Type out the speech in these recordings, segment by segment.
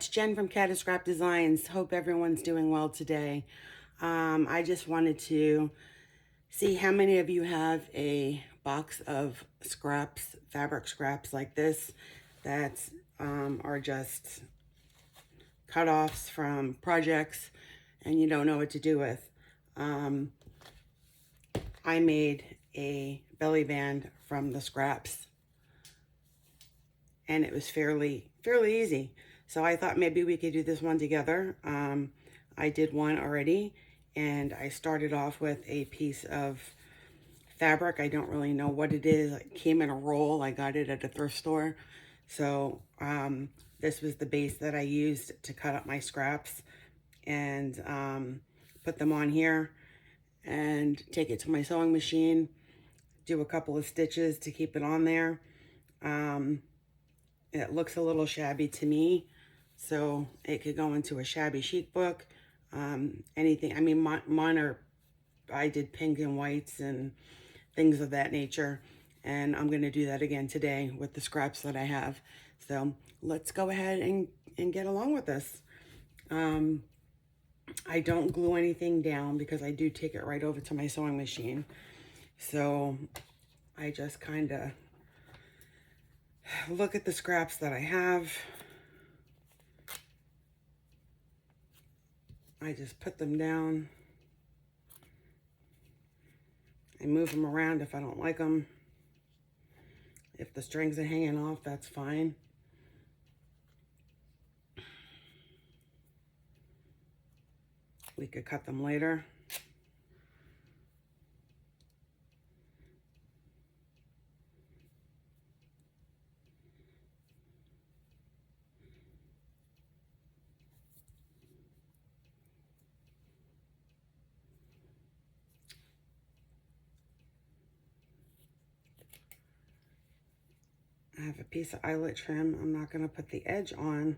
it's Jen from Kaale Scrap Designs. Hope everyone's doing well today. I just wanted to see how many of you have a box of scraps, fabric scraps like this, that are just cut-offs from projects and you don't know what to do with. I made a belly band from the scraps and it was fairly easy. So I thought maybe we could do this one together. I did one already, and I started off with a piece of fabric. I don't really know what it is. It came in a roll. I got it at a thrift store. So this was the base that I used to cut up my scraps and put them on here and take it to my sewing machine, do a couple of stitches to keep it on there. It looks a little shabby to me, so it could go into a shabby chic book. Anything, I mean, mine are, I did pink and whites and things of that nature, and I'm going to do that again today with the scraps that I have. So let's go ahead and get along with this. I don't glue anything down because I do take it right over to my sewing machine. So I just kind of look at the scraps that I have. I just put them down. I move them around if I don't like them. If the strings are hanging off, that's fine. We could cut them later. I have a piece of eyelet trim. I'm not going to put the edge on.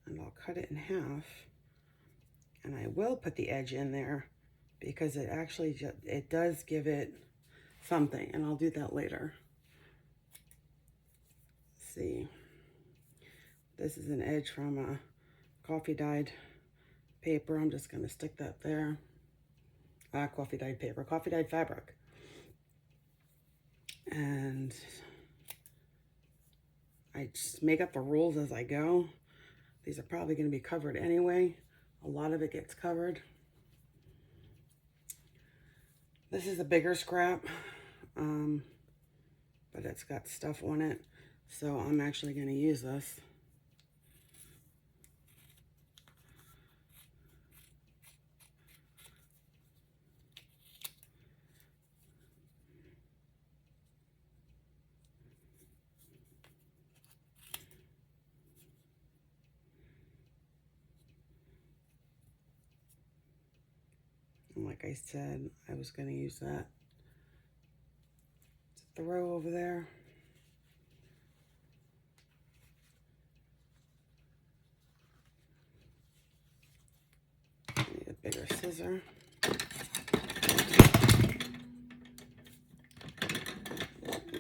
And I'll cut it in half. And I will put the edge in there because it actually it does give it something, and I'll do that later. Let's see. This is an edge from a coffee dyed paper. I'm just going to stick that there. Coffee dyed paper, coffee dyed fabric. And I just make up the rules as I go. These are probably going to be covered anyway. A lot of it gets covered. This is a bigger scrap, but it's got stuff on it. So I'm actually going to use this. And like I said, I was going to use that to throw over there. I need a bigger scissor.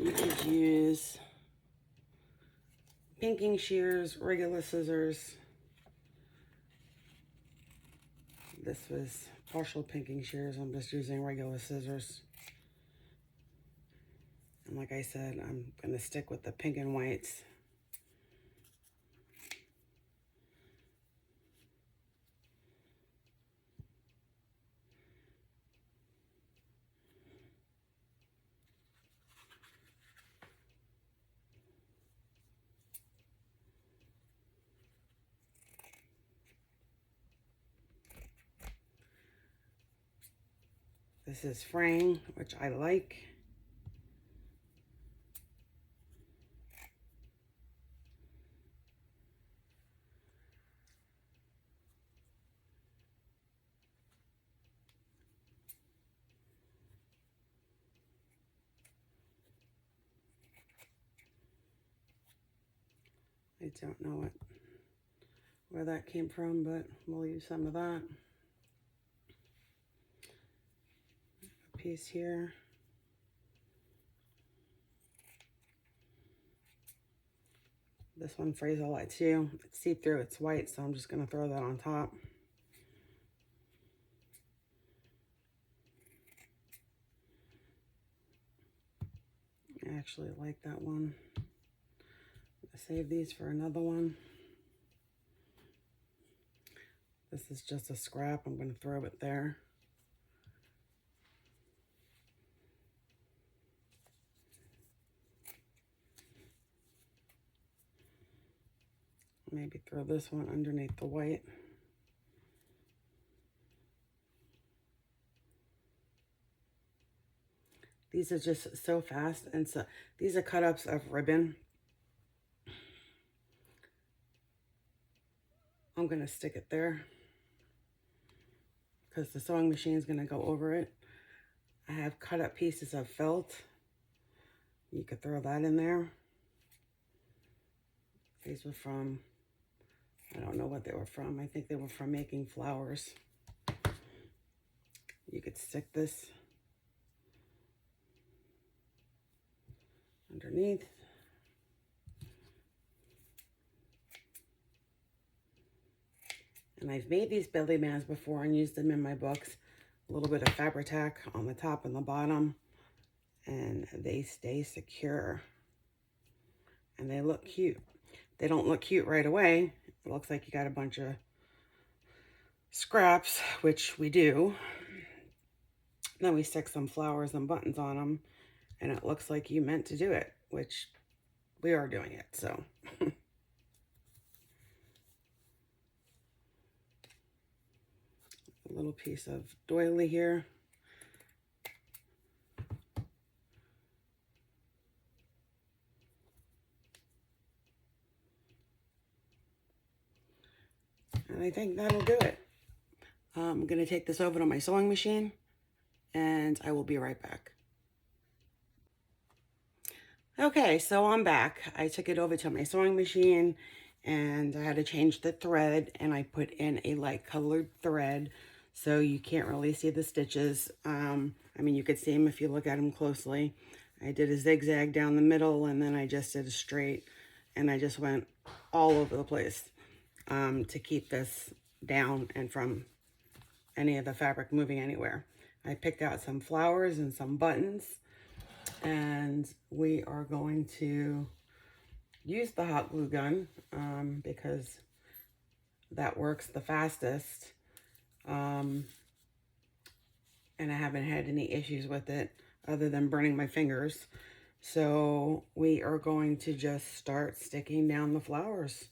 You could use pinking shears, regular scissors. This was partial pinking shears. I'm just using regular scissors. And like I said, I'm going to stick with the pink and whites. This is fraying, which I like. I don't know where that came from, but we'll use some of that. A piece here. This one frays a lot too. It's see-through, it's white, so I'm just gonna throw that on top. I actually like that one. I'll save these for another one. This is just a scrap. I'm going to throw it there. Maybe throw this one underneath the white. These are just so fast, and so these are cut-ups of ribbon. I'm going to stick it there because the sewing machine is going to go over it. I have cut up pieces of felt. You could throw that in there. These were from, I don't know what they were from. I think they were from making flowers. You could stick this underneath. And I've made these belly bands before and used them in my books. A little bit of Fabri-Tac on the top and the bottom, and they stay secure. And they look cute. They don't look cute right away. It looks like you got a bunch of scraps, which we do. Then we stick some flowers and buttons on them, and it looks like you meant to do it, which we are doing it, so. A little piece of doily here. And I think that'll do it. I'm going to take this over to my sewing machine, and I will be right back. Okay, so I'm back. I took it over to my sewing machine, and I had to change the thread, and I put in a light colored thread, so you can't really see the stitches. I mean, you could see them if you look at them closely. I did a zigzag down the middle, and then I just did a straight, and I just went all over the place to keep this down and from any of the fabric moving anywhere. I picked out some flowers and some buttons, and we are going to use the hot glue gun because that works the fastest. And I haven't had any issues with it other than burning my fingers. So we are going to just start sticking down the flowers.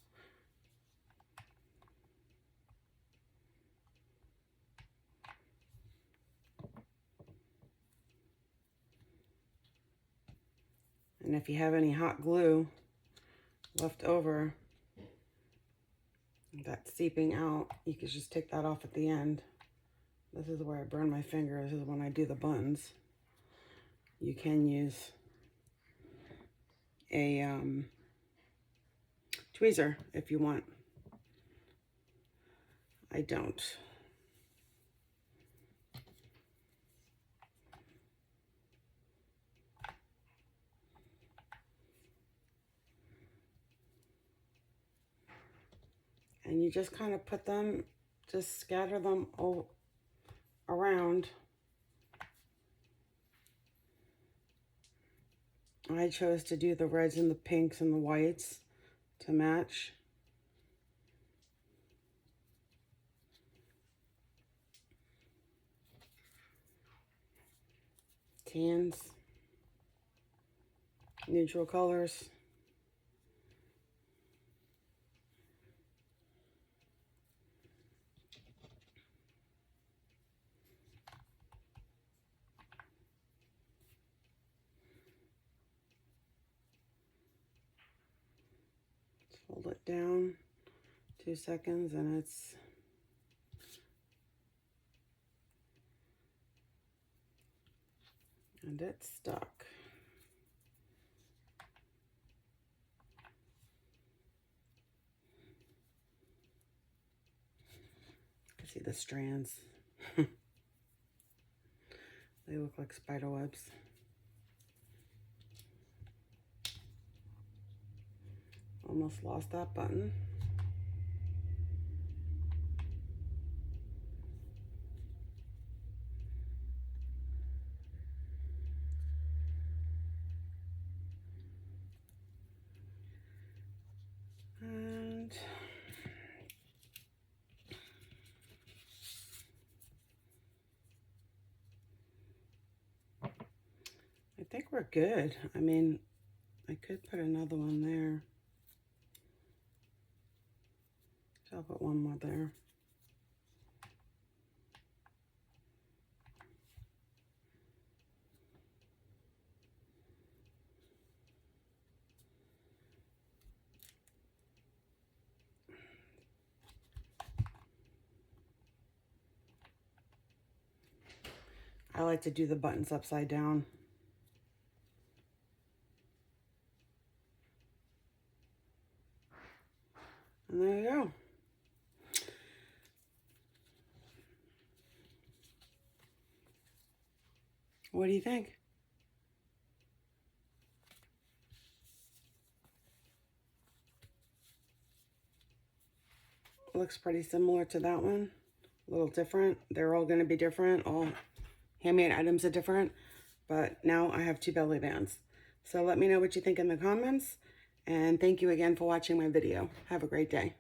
And if you have any hot glue left over that's seeping out, you can just take that off at the end. This is where I burn my fingers, is when I do the buttons. You can use a tweezer if you want. I don't. And you just kind of put them, just scatter them all around. I chose to do the reds and the pinks and the whites to match. Tans, neutral colors. Hold it down 2 seconds and it's stuck. You can see the strands. They look like spider webs. Almost lost that button. And I think we're good. I mean, I could put another one there. So I'll put one more there. I like to do the buttons upside down. And there you go. What do you think? Looks pretty similar to that one. A little different. They're all going to be different. All handmade items are different. But now I have 2 belly bands. So let me know what you think in the comments. And thank you again for watching my video. Have a great day.